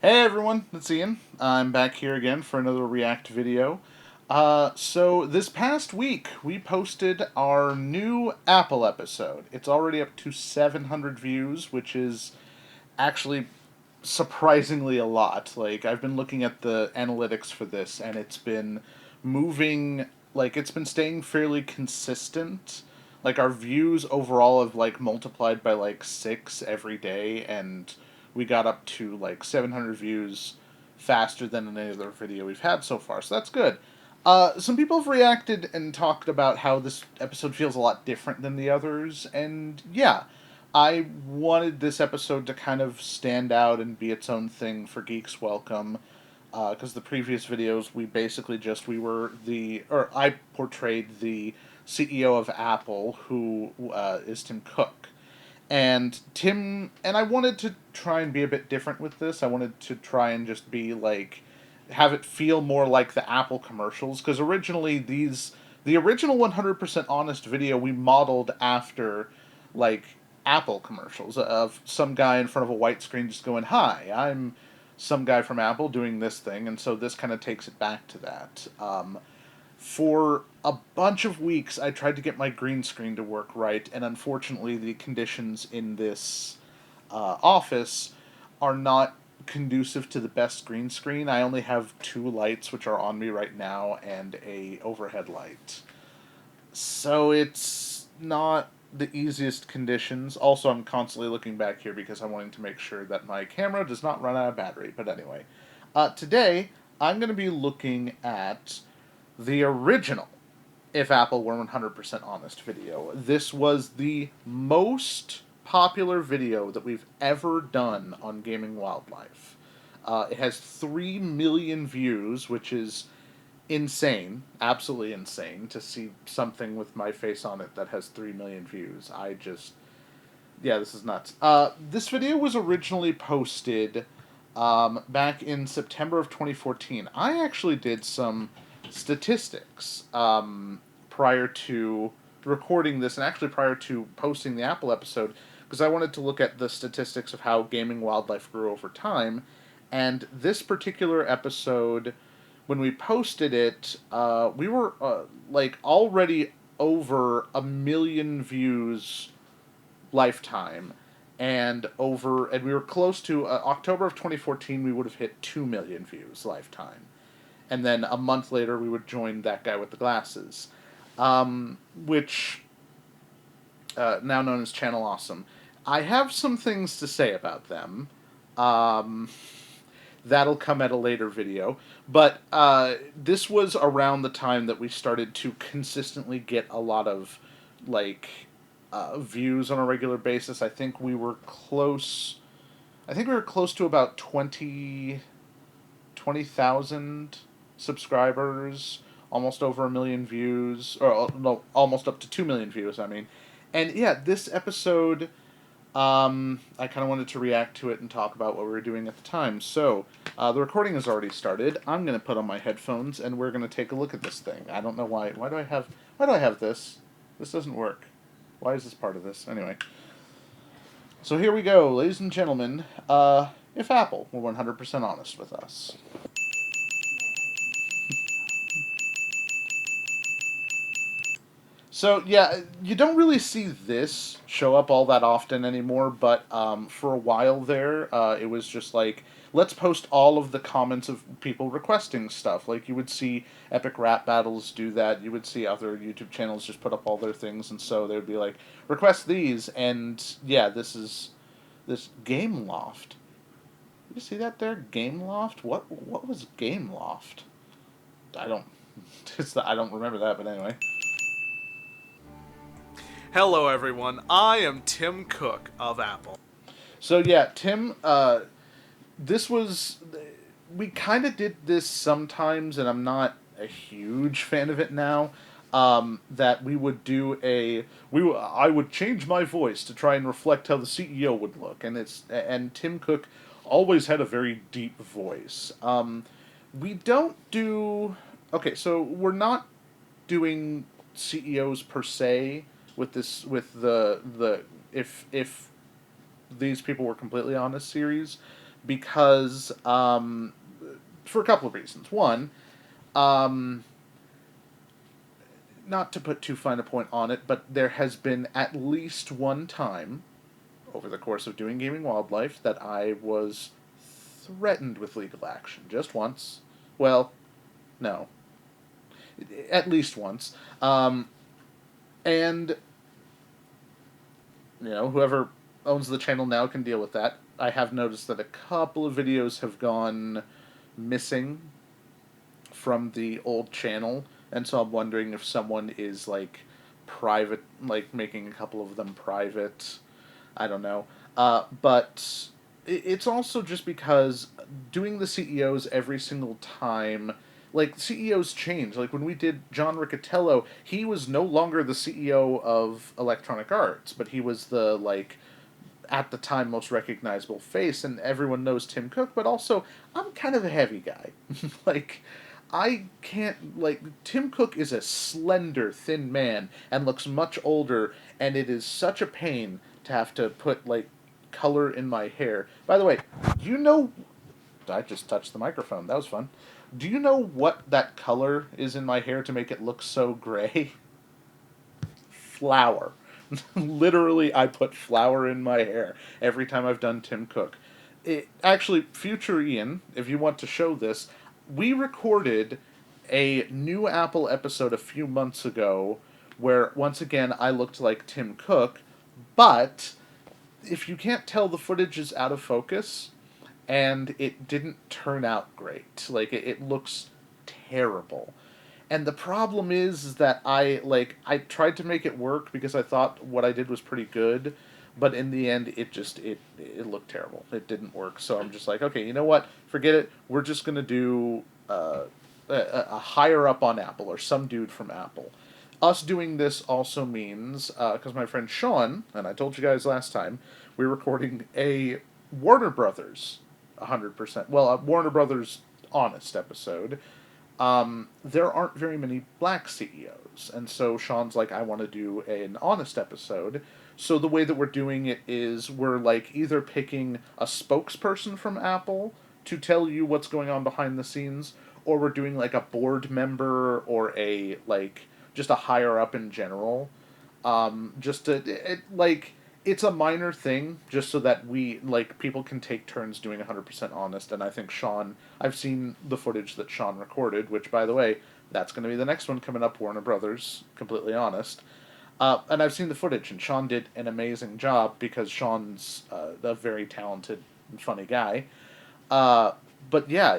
Hey everyone, it's Ian. I'm back here again for another React video. So this past week we posted our new Apple episode. It's already up to 700 views, which is actually surprisingly a lot. Like, I've been looking at the analytics for this and it's been moving, like, it's been staying fairly consistent. Like, our views overall have, like, multiplied by, like, 6 every day, and we got up to, like, 700 views faster than any other video we've had so far, so that's good. Some people have reacted and talked about how this episode feels a lot different than the others, and yeah, I wanted this episode to kind of stand out and be its own thing for Geeks Welcome, because the previous videos I portrayed the CEO of Apple, who is Tim Cook. And I wanted to try and be a bit different with this. I wanted to try and just be like, have it feel more like the Apple commercials, because the original 100% honest video we modeled after, like, Apple commercials of some guy in front of a white screen just going, "Hi, I'm some guy from Apple doing this thing," and so this kind of takes it back to that. For a bunch of weeks, I tried to get my green screen to work right, and unfortunately, the conditions in this office are not conducive to the best green screen. I only have two lights, which are on me right now, and a overhead light. So it's not the easiest conditions. Also, I'm constantly looking back here because I'm wanting to make sure that my camera does not run out of battery. But anyway, today I'm going to be looking at the original If Apple Were 100% Honest video. This was the most popular video that we've ever done on Gaming Wildlife. It has 3 million views, which is insane, absolutely insane to see something with my face on it that has 3 million views. Yeah, this is nuts. This video was originally posted back in September of 2014. I actually did some statistics prior to recording this, and actually prior to posting the Apple episode, because I wanted to look at the statistics of how Gaming Wildlife grew over time. And this particular episode, when we posted it, we were like already over 1 million views lifetime, and we were close to October of 2014. We would have hit 2 million views lifetime, and then a month later we would join That Guy with the Glasses, which now known as Channel Awesome. I have some things to say about them. Um, that'll come at a later video. But this was around the time that we started to consistently get a lot of, like, views on a regular basis. I think we were close to about 20,000 subscribers, almost over 1 million views, or no, almost up to 2 million views. I mean, and yeah, this episode, I kind of wanted to react to it and talk about what we were doing at the time. So, the recording has already started. I'm going to put on my headphones and we're going to take a look at this thing. I don't know why. Why do I have this? This doesn't work. Why is this part of this? Anyway. So here we go, ladies and gentlemen. If Apple were 100% honest with us. So yeah, you don't really see this show up all that often anymore, but for a while there, it was just like, let's post all of the comments of people requesting stuff. Like, you would see Epic Rap Battles do that. You would see other YouTube channels just put up all their things, and so they would be like, request these. And yeah, this Game Loft. You see that there, Game Loft? What was Game Loft? I don't. I don't remember that, but anyway. Hello, everyone. I am Tim Cook of Apple. So yeah, Tim. This was We kind of did this sometimes, and I'm not a huge fan of it now. That we would do I would change my voice to try and reflect how the CEO would look, and Tim Cook always had a very deep voice. We don't do Okay, so we're not doing CEOs per se with the if these people were completely honest series, because for a couple of reasons. One, um, not to put too fine a point on it, but there has been at least one time over the course of doing Gaming Wildlife that I was threatened with legal action. Just once. Well, no. At least once. And, whoever owns the channel now can deal with that. I have noticed that a couple of videos have gone missing from the old channel, and so I'm wondering if someone is, like, private, like, making a couple of them private. I don't know. But it's also just because doing the CEOs every single time, like, CEOs change. Like, when we did John Riccatello, he was no longer the CEO of Electronic Arts, but he was the, like, at the time most recognizable face, and everyone knows Tim Cook, but also, I'm kind of a heavy guy. Like, I can't, like, Tim Cook is a slender, thin man, and looks much older, and it is such a pain to have to put, like, color in my hair. By the way, do you know, I just touched the microphone, that was fun. Do you know what that color is in my hair to make it look so gray? Flour. Literally, I put flour in my hair every time I've done Tim Cook. Actually, future Ian, if you want to show this, we recorded a new Apple episode a few months ago where, once again, I looked like Tim Cook, but if you can't tell, the footage is out of focus, and it didn't turn out great. Like, it looks terrible. And the problem is that I tried to make it work because I thought what I did was pretty good, but in the end it looked terrible. It didn't work. So I'm just like, okay, you know what? Forget it. We're just gonna do a higher up on Apple or some dude from Apple. Us doing this also means because my friend Sean, and I told you guys last time, we're recording a Warner Brothers 100%. Well, a Warner Brothers honest episode. There aren't very many black CEOs. And so Sean's like, I want to do an honest episode. So the way that we're doing it is we're like either picking a spokesperson from Apple to tell you what's going on behind the scenes, or we're doing like a board member or a like just a higher up in general. Just to like it's a minor thing just so that we like people can take turns doing 100% honest. And I think Sean, I've seen the footage that Sean recorded, which by the way, that's going to be the next one coming up, Warner Brothers Completely Honest. And I've seen the footage, and Sean did an amazing job because Sean's a very talented and funny guy. uh, but yeah,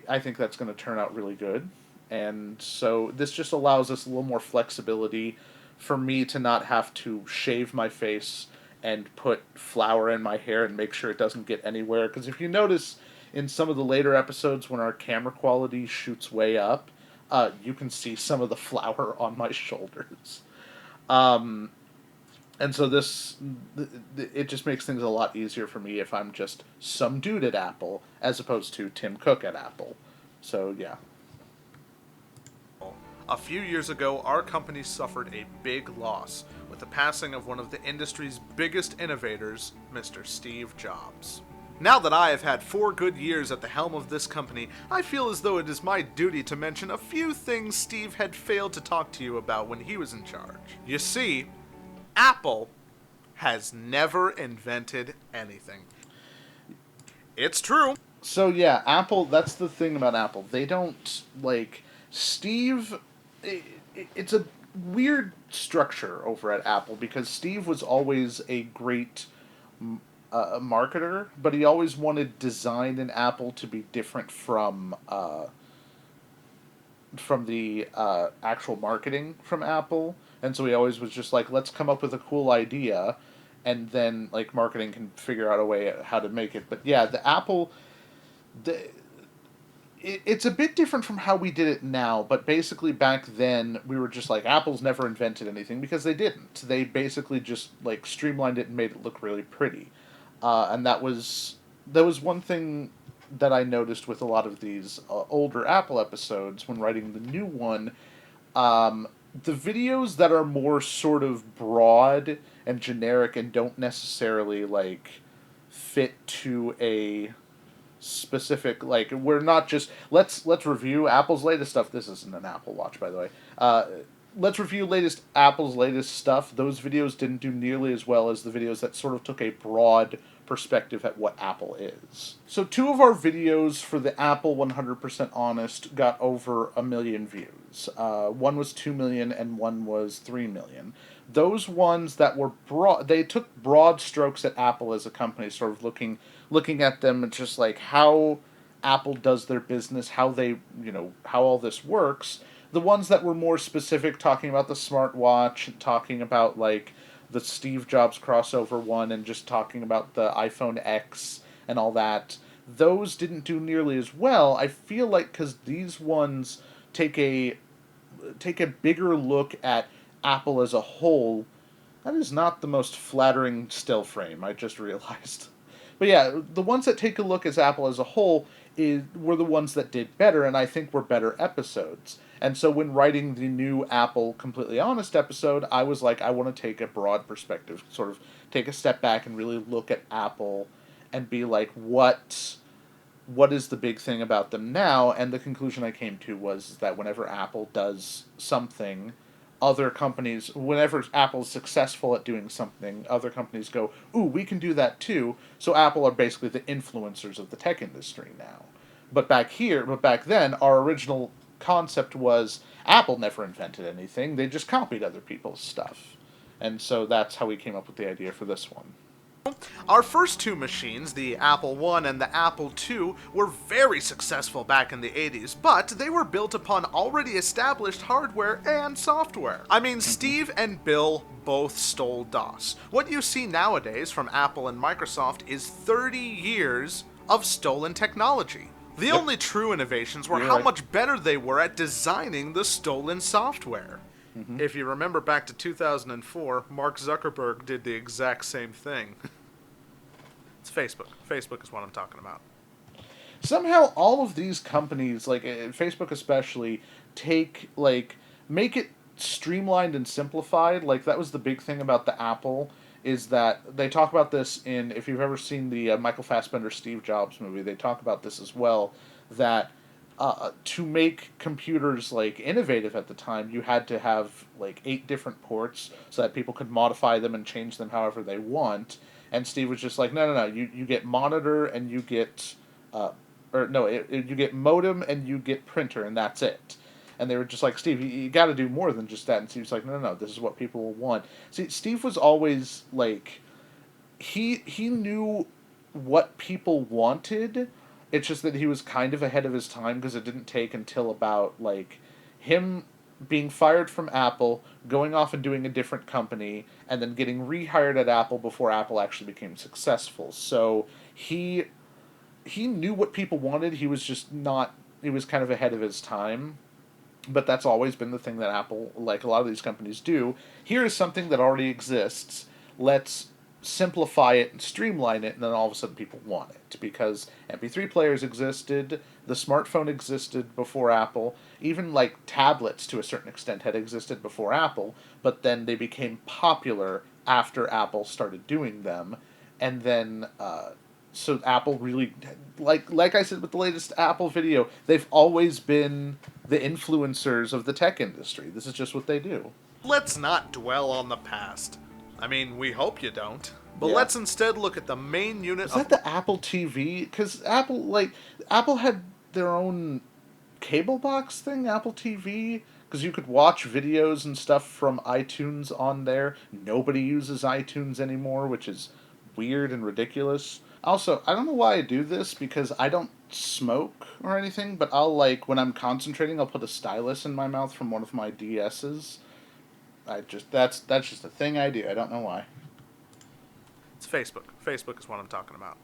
I think that's going to turn out really good, and so this just allows us a little more flexibility for me to not have to shave my face and put flour in my hair and make sure it doesn't get anywhere. Because if you notice in some of the later episodes when our camera quality shoots way up, you can see some of the flour on my shoulders. Um, and so it just makes things a lot easier for me if I'm just some dude at Apple as opposed to Tim Cook at Apple. So yeah. A few years ago, our company suffered a big loss with the passing of one of the industry's biggest innovators, Mr. Steve Jobs. Now that I have had 4 good years at the helm of this company, I feel as though it is my duty to mention a few things Steve had failed to talk to you about when he was in charge. You see, Apple has never invented anything. It's true. So yeah, Apple. That's the thing about Apple. They don't like Steve. It's a weird structure over at Apple because Steve was always a great marketer, but he always wanted design in Apple to be different from the actual marketing from Apple, and so he always was just like, let's come up with a cool idea, and then like marketing can figure out a way how to make it. But yeah, the Apple, the it's a bit different from how we did it now, but basically back then we were just like Apple's never invented anything because they didn't. They basically just like streamlined it and made it look really pretty, and that was one thing that I noticed with a lot of these older Apple episodes when writing the new one. Um, the videos that are more sort of broad and generic and don't necessarily like fit to a specific. Like, we're not just let's review Apple's latest stuff. This isn't an Apple Watch, by the way. Let's review Apple's latest stuff. Those videos didn't do nearly as well as the videos that sort of took a broad perspective at what Apple is. So two of our videos for the Apple 100% Honest got over 1 million views. One was 2 million and one was 3 million. Those ones that were broad, they took broad strokes at Apple as a company, sort of looking at them and just like how Apple does their business, how they, how all this works. The ones that were more specific, talking about the smartwatch, talking about like the Steve Jobs crossover one, and just talking about the iPhone X and all that, those didn't do nearly as well. I feel like because these ones take a bigger look at Apple as a whole. That is not the most flattering still frame, I just realized. But yeah, the ones that take a look at Apple as a whole were the ones that did better, and I think were better episodes. And so when writing the new Apple Completely Honest episode, I was like, I want to take a broad perspective, sort of take a step back and really look at Apple and be like, what is the big thing about them now? And the conclusion I came to was that whenever Apple does something, other companies, whenever Apple's successful at doing something, other companies go, ooh, we can do that too. So Apple are basically the influencers of the tech industry now. But back then, our original concept was Apple never invented anything. They just copied other people's stuff. And so that's how we came up with the idea for this one. Our first two machines, the Apple I and the Apple II, were very successful back in the 80s, but they were built upon already established hardware and software. I mean, Steve and Bill both stole DOS. What you see nowadays from Apple and Microsoft is 30 years of stolen technology. The only true innovations were how much better they were at designing the stolen software. If you remember back to 2004, Mark Zuckerberg did the exact same thing. It's Facebook. Facebook is what I'm talking about. Somehow all of these companies, like Facebook especially, make it streamlined and simplified. Like, that was the big thing about the Apple, is that they talk about this in, if you've ever seen the Michael Fassbender Steve Jobs movie, they talk about this as well, that to make computers like innovative at the time, you had to have like 8 different ports so that people could modify them and change them however they want. And Steve was just like, no, you get monitor and you get, you get modem and you get printer, and that's it. And they were just like, Steve, you got to do more than just that. And Steve's like, no, this is what people will want. See, Steve was always like, he knew what people wanted. It's just that he was kind of ahead of his time, because it didn't take until about like him being fired from Apple, going off and doing a different company, and then getting rehired at Apple before Apple actually became successful. So he knew what people wanted. He was just not. He was kind of ahead of his time. But that's always been the thing that Apple, like a lot of these companies, do. Here is something that already exists. Let's simplify it and streamline it, and then all of a sudden people want it. Because MP3 players existed, the smartphone existed before Apple, even like tablets to a certain extent had existed before Apple, but then they became popular after Apple started doing them. And then so Apple really, like I said with the latest Apple video, they've always been the influencers of the tech industry. This is just what they do. Let's not dwell on the past. I mean, we hope you don't. But Yeah. let's instead look at the main unit Is that the Apple TV? Because Apple had their own cable box thing, Apple TV, because you could watch videos and stuff from iTunes on there. Nobody uses iTunes anymore, which is weird and ridiculous. Also, I don't know why I do this, because I don't smoke or anything, but I'll, like, when I'm concentrating, I'll put a stylus in my mouth from one of my DS's. That's just a thing I do. I don't know why. It's Facebook. Facebook is what I'm talking about.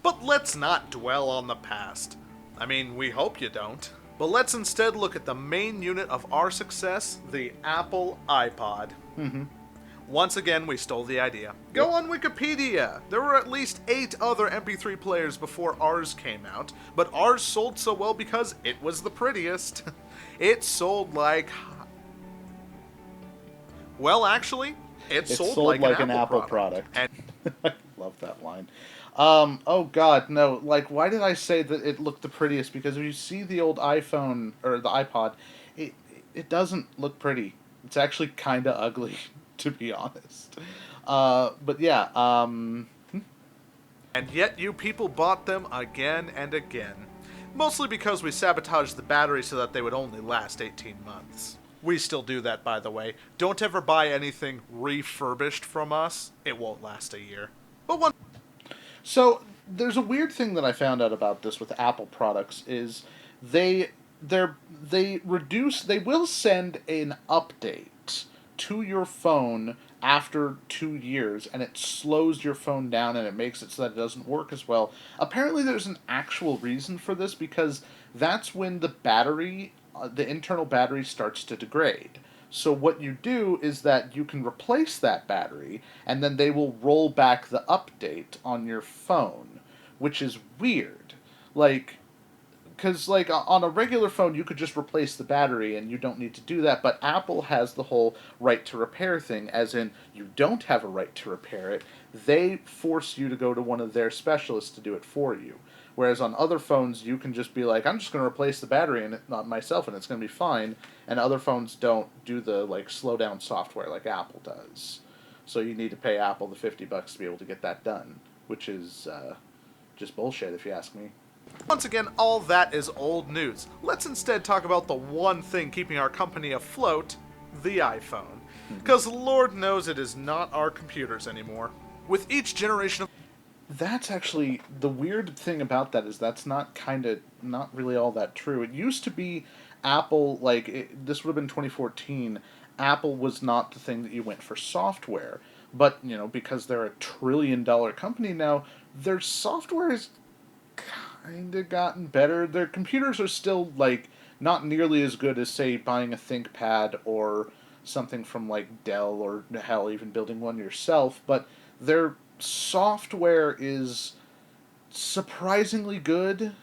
But let's not dwell on the past. I mean, we hope you don't. But let's instead look at the main unit of our success, the Apple iPod. Once again, we stole the idea. Go on Wikipedia! There were at least 8 other MP3 players before ours came out, but ours sold so well because it was the prettiest. It sold like... Well, actually, it sold like an Apple product. And I love that line. Oh God, no! Like, why did I say that it looked the prettiest? Because if you see the old iPhone or the iPod, it it doesn't look pretty. It's actually kind of ugly, to be honest. But yeah, And yet you people bought them again and again. Mostly because we sabotaged the battery so that they would only last 18 months. We still do that, by the way. Don't ever buy anything refurbished from us. It won't last a year. But one so there's a weird thing that I found out about this with Apple products is they they will send an update to your phone after 2 years, and it slows your phone down and it makes it so that it doesn't work as well. Apparently there's an actual reason for this, because that's when the battery, the internal battery, starts to degrade. So what you do is that you can replace that battery, and then they will roll back the update on your phone, which is weird. Like, because like on a regular phone you could just replace the battery and you don't need to do that, but Apple has the whole right to repair thing, as in you don't have a right to repair it. They force you to go to one of their specialists to do it for you, whereas on other phones you can just be like, I'm just going to replace the battery and not myself, and it's going to be fine. And other phones don't do the like slow down software like Apple does, so you need to pay Apple the $50 to be able to get that done, which is just bullshit if you ask me. Once again, all that is old news. Let's instead talk about the one thing keeping our company afloat, the iPhone. Because Lord knows it is not our computers anymore. With each generation of That's actually the weird thing about that, is that's not really all that true. It used to be Apple, like this would have been 2014. Apple was not the thing that you went for software, but because they're a $1 trillion company now, their software has kind of gotten better. Their computers are still like not nearly as good as, say, buying a ThinkPad or something from like Dell, or hell, even building one yourself, but their software is surprisingly good.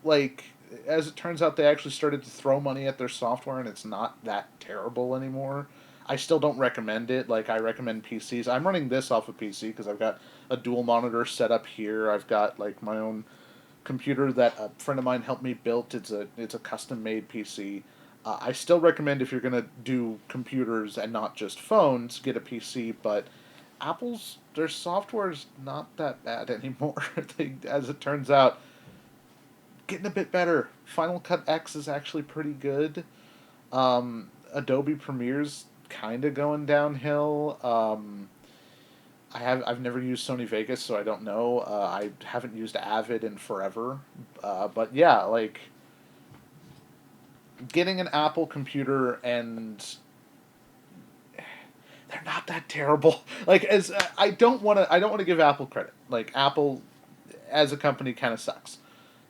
Like, as it turns out, they actually started to throw money at their software, and it's not that terrible anymore. I still don't recommend it. Like, I recommend PCs. I'm running this off a PC because I've got a dual monitor set up here. I've got like my own computer that a friend of mine helped me build. It's a custom made PC. I still recommend, if you're gonna do computers and not just phones, get a PC. But their software's not that bad anymore. As it turns out, getting a bit better. Final Cut X is actually pretty good. Adobe Premiere's kind of going downhill. I've never used Sony Vegas, so I don't know. I haven't used Avid in forever, but yeah, like getting an Apple computer, and they're not that terrible. Like, as I don't want to give Apple credit. Like, Apple as a company kind of sucks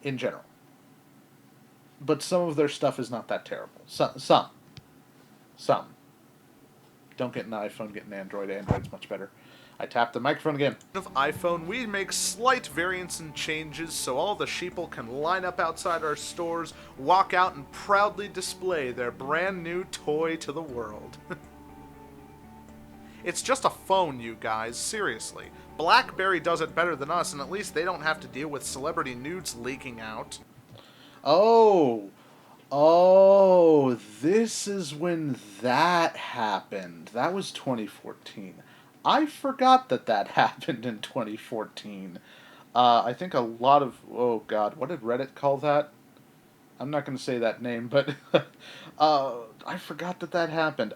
in general, but some of their stuff is not that terrible. Some. Don't get an iPhone, get an Android. Android's much better. I tapped the microphone again. iPhone, we make slight variants and changes so all the sheeple can line up outside our stores, walk out, and proudly display their brand new toy to the world. It's just a phone, you guys, seriously. BlackBerry does it better than us, and at least they don't have to deal with celebrity nudes leaking out. Oh, oh, this is when that happened. That was 2014. I forgot that that happened in 2014. I think a lot of, oh God, what did Reddit call that? I'm not going to say that name, but I forgot that that happened.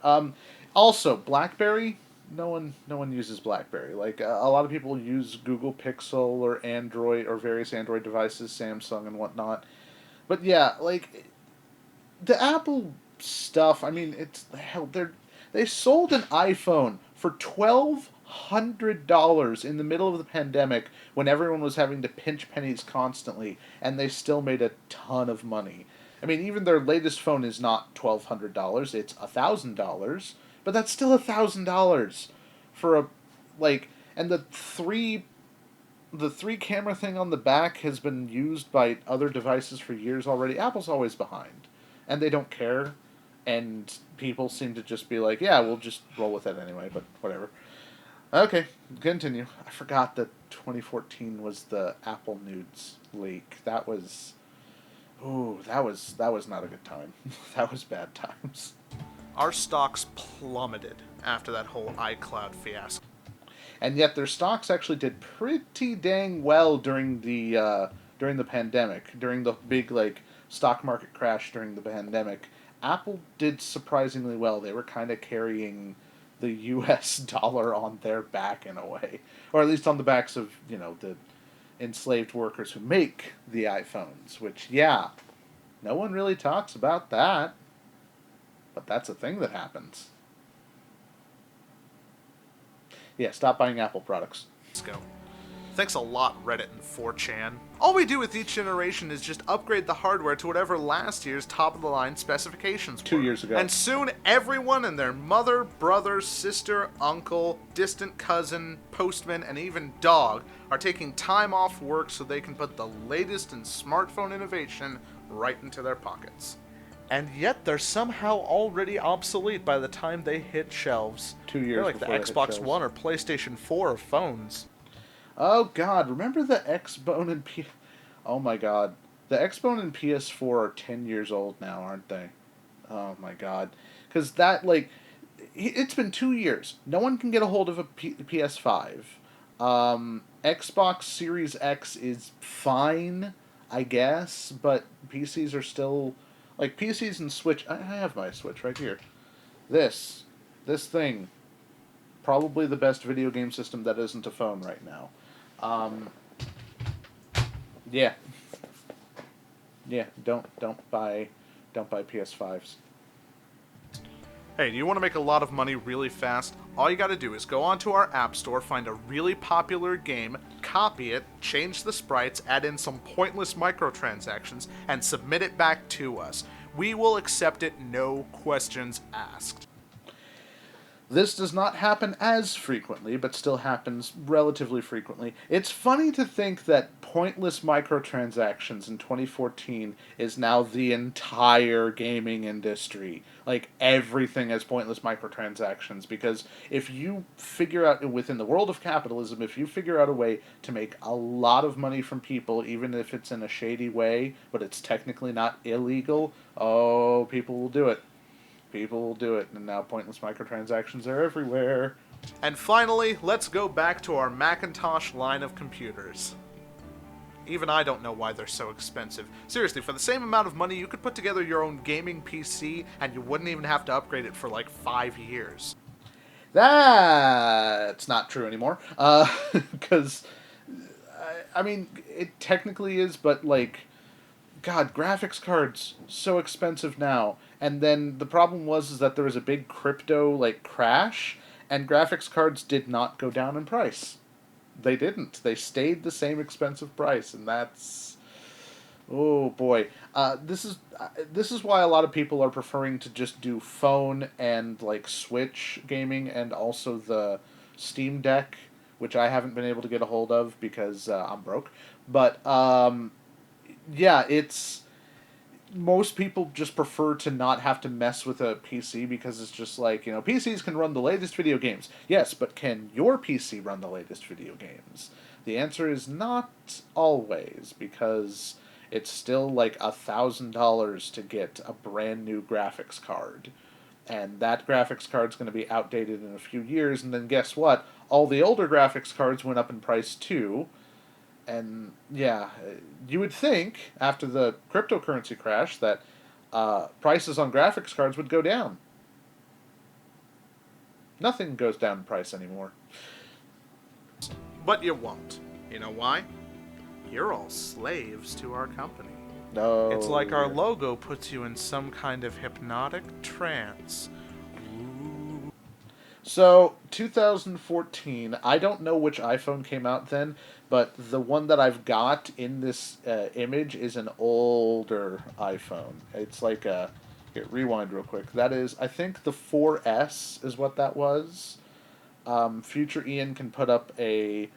Also, BlackBerry. No one uses BlackBerry. Like, a lot of people use Google Pixel or Android or various Android devices, Samsung and whatnot. But yeah, like the Apple stuff. I mean, it's hell. They sold an iPhone for $1,200 in the middle of the pandemic when everyone was having to pinch pennies constantly, and they still made a ton of money. I mean, even their latest phone is not $1,200; it's $1,000, but that's still $1,000 for a like. And the three camera thing on the back has been used by other devices for years already. Apple's always behind, and they don't care. And people seem to just be like, "Yeah, we'll just roll with it anyway." But whatever. Okay, continue. I forgot that 2014 was the Apple nudes leak. That was, ooh, that was not a good time. That was bad times. Our stocks plummeted after that whole iCloud fiasco. And yet their stocks actually did pretty dang well during the pandemic, during the big like stock market crash during the pandemic. Apple did surprisingly well. They were kind of carrying the U.S. dollar on their back in a way, or at least on the backs of the enslaved workers who make the iPhones. Which, yeah, no one really talks about that, but that's a thing that happens. Yeah, stop buying Apple products. Thanks a lot, Reddit and 4chan. All we do with each generation is just upgrade the hardware to whatever last year's top-of-the-line specifications were. 2 years ago. And soon everyone and their mother, brother, sister, uncle, distant cousin, postman, and even dog are taking time off work so they can put the latest in smartphone innovation right into their pockets. And yet they're somehow already obsolete by the time they hit shelves. 2 years They're like the before they hit Xbox shelves. One or PlayStation 4 of phones. Oh God! Remember the Xbone and P? Oh my God! The Xbone and PS4 are 10 years old now, aren't they? Oh my God! Because that it's been 2 years. No one can get a hold of a PS5. Xbox Series X is fine, I guess, but PCs are still like PCs and Switch. I have my Switch right here. This, this thing, probably the best video game system that isn't a phone right now. Um, yeah, yeah. Don't buy PS5s. Hey, do you want to make a lot of money really fast? All you gotta do is go onto our app store, find a really popular game, copy it, change the sprites, add in some pointless microtransactions, and submit it back to us. We will accept it, no questions asked. This does not happen as frequently, but still happens relatively frequently. It's funny to think that pointless microtransactions in 2014 is now the entire gaming industry. Like, everything has pointless microtransactions, because if you figure out, within the world of capitalism, if you figure out a way to make a lot of money from people, even if it's in a shady way, but it's technically not illegal, oh, people will do it. People will do it, and now pointless microtransactions are everywhere. And finally, let's go back to our Macintosh line of computers. Even I don't know why they're so expensive. Seriously, for the same amount of money, you could put together your own gaming PC, and you wouldn't even have to upgrade it for like 5 years. That's not true anymore. Because, I mean, it technically is, but God, graphics cards so expensive now. And then the problem is that there was a big crypto crash, and graphics cards did not go down in price. They didn't. They stayed the same expensive price, and that's, oh boy. This is why a lot of people are preferring to just do phone and Switch gaming, and also the Steam Deck, which I haven't been able to get a hold of because I'm broke. But yeah, it's most people just prefer to not have to mess with a PC, because it's just PCs can run the latest video games. Yes, but can your PC run the latest video games? The answer is not always, because it's still $1,000 to get a brand new graphics card. And that graphics card's going to be outdated in a few years, and then guess what? All the older graphics cards went up in price too. And yeah, you would think after the cryptocurrency crash that prices on graphics cards would go down. Nothing goes down in price anymore. But you won't. You know why? You're all slaves to our company. No. It's like our logo puts you in some kind of hypnotic trance. So, 2014, I don't know which iPhone came out then, but the one that I've got in this image is an older iPhone. It's like a... Here, rewind real quick. That is, I think the 4S is what that was. Future Ian can put up a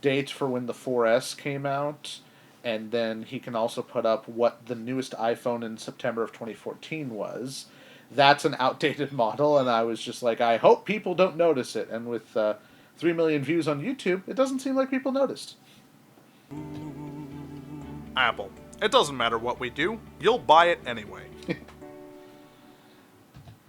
date for when the 4S came out, and then he can also put up what the newest iPhone in September of 2014 was. That's an outdated model, and I was just like, I hope people don't notice it. And with 3 million views on YouTube, it doesn't seem like people noticed. Apple. It doesn't matter what we do, you'll buy it anyway.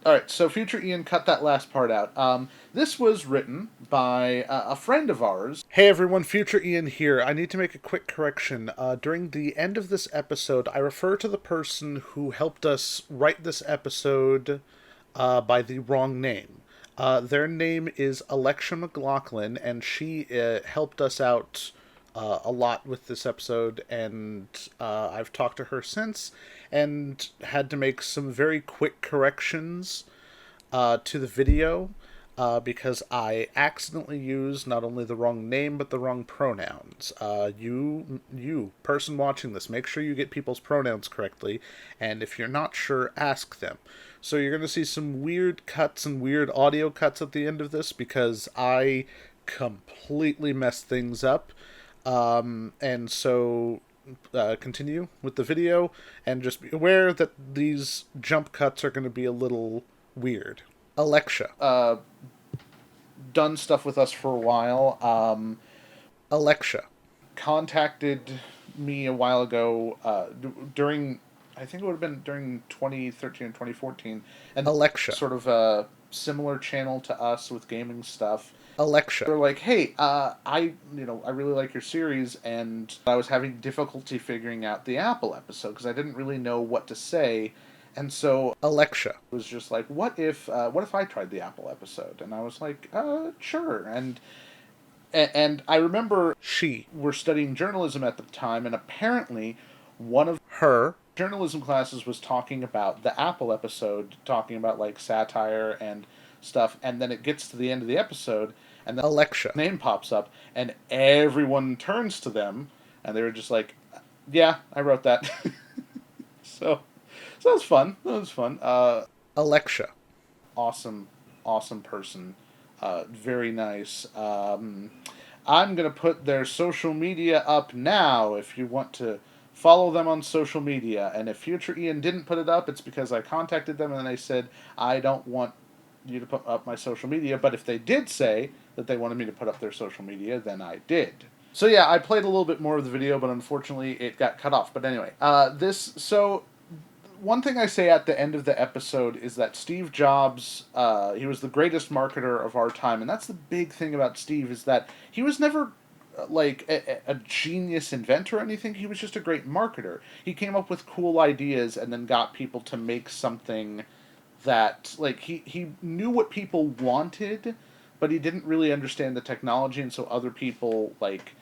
Alright, so Future Ian cut that last part out. This was written by a friend of ours. Hey everyone, Future Ian here. I need to make a quick correction. During the end of this episode, I refer to the person who helped us write this episode by the wrong name. Their name is Alexia McLaughlin, and she helped us out a lot with this episode, and I've talked to her since and had to make some very quick corrections to the video because I accidentally used not only the wrong name but the wrong pronouns. You, person watching this, make sure you get people's pronouns correctly, and if you're not sure, ask them. So you're going to see some weird cuts and weird audio cuts at the end of this because I completely messed things up. And so continue with the video and just be aware that these jump cuts are going to be a little weird. Alexia. Done stuff with us for a while. Alexia. Contacted me a while ago during, I think it would have been during 2013 and 2014. And Alexia. Sort of a similar channel to us with gaming stuff. Alexia. They're like, hey, I really like your series, and I was having difficulty figuring out the Apple episode because I didn't really know what to say, and so Alexia was just like, what if I tried the Apple episode? And I was like, sure. And I remember she were studying journalism at the time, and apparently one of her journalism classes was talking about the Apple episode, talking about like satire and stuff, and then it gets to the end of the episode, and then Alexia name pops up, and everyone turns to them, and they were just like, yeah, I wrote that. so that was fun. Alexia. Awesome person. Very nice. I'm going to put their social media up now if you want to follow them on social media. And if Future Ian didn't put it up, it's because I contacted them and they said, I don't want you to put up my social media. But if they did say that they wanted me to put up their social media, then I did. So yeah, I played a little bit more of the video, but unfortunately it got cut off. But anyway, one thing I say at the end of the episode is that Steve Jobs, he was the greatest marketer of our time, and that's the big thing about Steve, is that he was never like a genius inventor or anything. He was just a great marketer. He came up with cool ideas and then got people to make something that, like, he knew what people wanted, but he didn't really understand the technology, and so other people, like,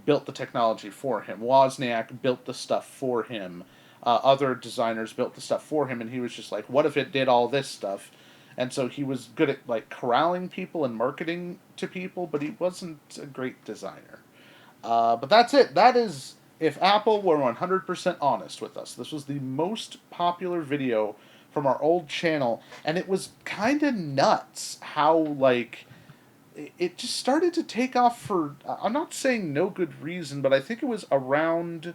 built the technology for him. Wozniak built the stuff for him. Other designers built the stuff for him, and he was just like, what if it did all this stuff? And so he was good at, like, corralling people and marketing to people, but he wasn't a great designer. But that's it. That is, if Apple were 100% honest with us. This was the most popular video from our old channel, and it was kind of nuts how, like, it just started to take off for, I'm not saying no good reason, but I think it was around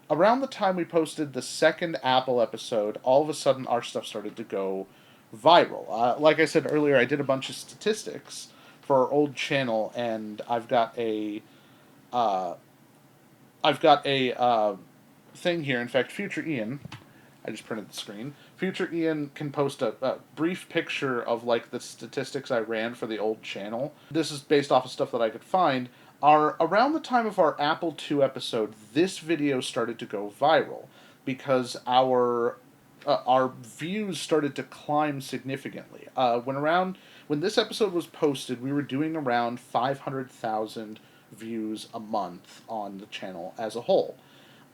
the time we posted the second Apple episode, all of a sudden our stuff started to go viral. Like I said earlier, I did a bunch of statistics for our old channel, and I've got a thing here. In fact, Future Ian, I just printed the screen. Future Ian can post a brief picture of, like, the statistics I ran for the old channel. This is based off of stuff that I could find. Around the time of our Apple II episode, this video started to go viral because our views started to climb significantly. When this episode was posted, we were doing around 500,000 views a month on the channel as a whole.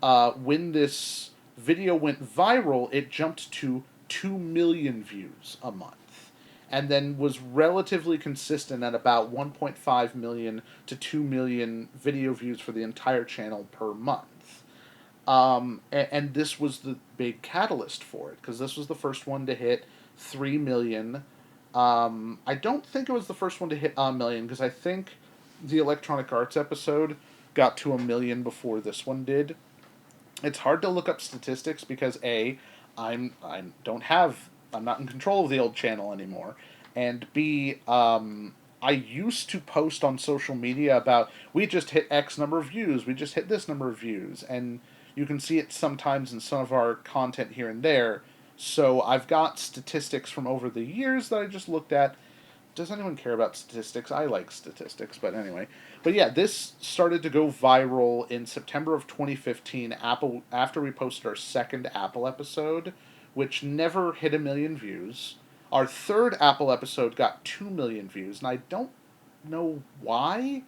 When this video went viral, it jumped to 2 million views a month, and then was relatively consistent at about 1.5 million to 2 million video views for the entire channel per month. And this was the big catalyst for it, because this was the first one to hit 3 million. I don't think it was the first one to hit a million, because I think the Electronic Arts episode got to 1 million before this one did. It's hard to look up statistics because I'm not in control of the old channel anymore, and B, I used to post on social media about we just hit X number of views, we just hit this number of views, and you can see it sometimes in some of our content here and there. So I've got statistics from over the years that I just looked at. Does anyone care about statistics? I like statistics, but anyway. But yeah, this started to go viral in September of 2015. Apple, after we posted our second Apple episode, which never hit 1 million views. Our third Apple episode got 2 million views, and I don't know why,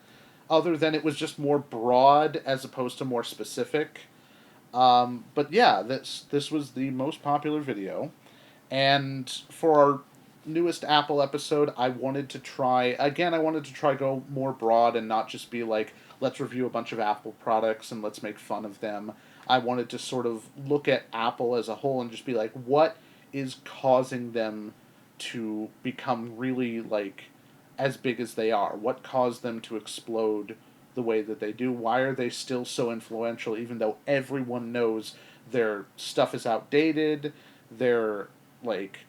other than it was just more broad as opposed to more specific. But yeah, this was the most popular video, and for our newest Apple episode, I wanted to try again. I wanted to try go more broad and not just be like, let's review a bunch of Apple products and let's make fun of them. I wanted to sort of look at Apple as a whole and just be like, what is causing them to become really like as big as they are? What caused them to explode the way that they do? Why are they still so influential even though everyone knows their stuff is outdated? They're like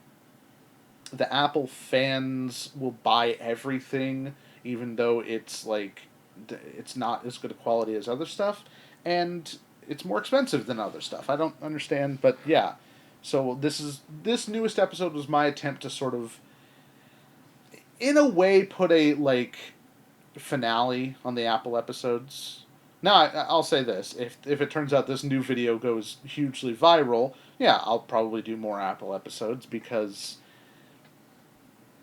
the Apple fans will buy everything, even though it's like it's not as good a quality as other stuff, and it's more expensive than other stuff. I don't understand, but yeah. So this newest episode was my attempt to sort of, in a way, put a like finale on the Apple episodes. Now I'll say this: if it turns out this new video goes hugely viral, yeah, I'll probably do more Apple episodes because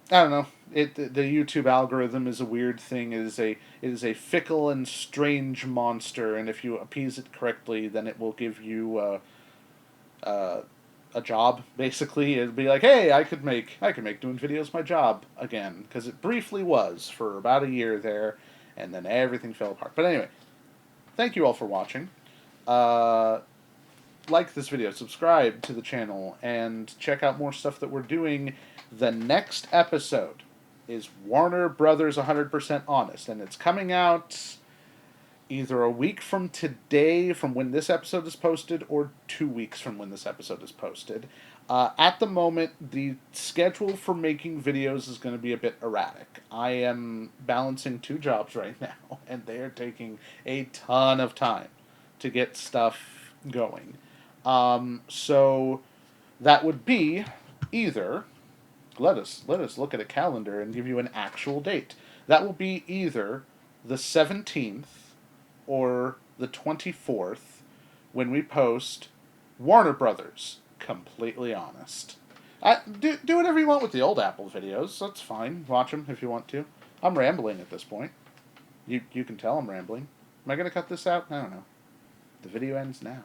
I don't know. The YouTube algorithm is a weird thing. It is a fickle and strange monster, and if you appease it correctly, then it will give you a job. Basically, it'd be like, hey, I could make doing videos my job again, because it briefly was for about a year there, and then everything fell apart. But anyway, thank you all for watching. Uh, like this video, subscribe to the channel, and check out more stuff that we're doing. The next episode is Warner Brothers 100% Honest, and it's coming out either a week from today, from when this episode is posted, or 2 weeks from when this episode is posted. At the moment, the schedule for making videos is going to be a bit erratic. I am balancing 2 jobs right now, and they are taking a ton of time to get stuff going. So that would be either let us look at a calendar and give you an actual date. That will be either the 17th or the 24th when we post Warner Brothers Completely Honest. Do whatever you want with the old Apple videos. That's fine. Watch them if you want to. I'm rambling at this point. You can tell I'm rambling. Am I going to cut this out? I don't know. The video ends now.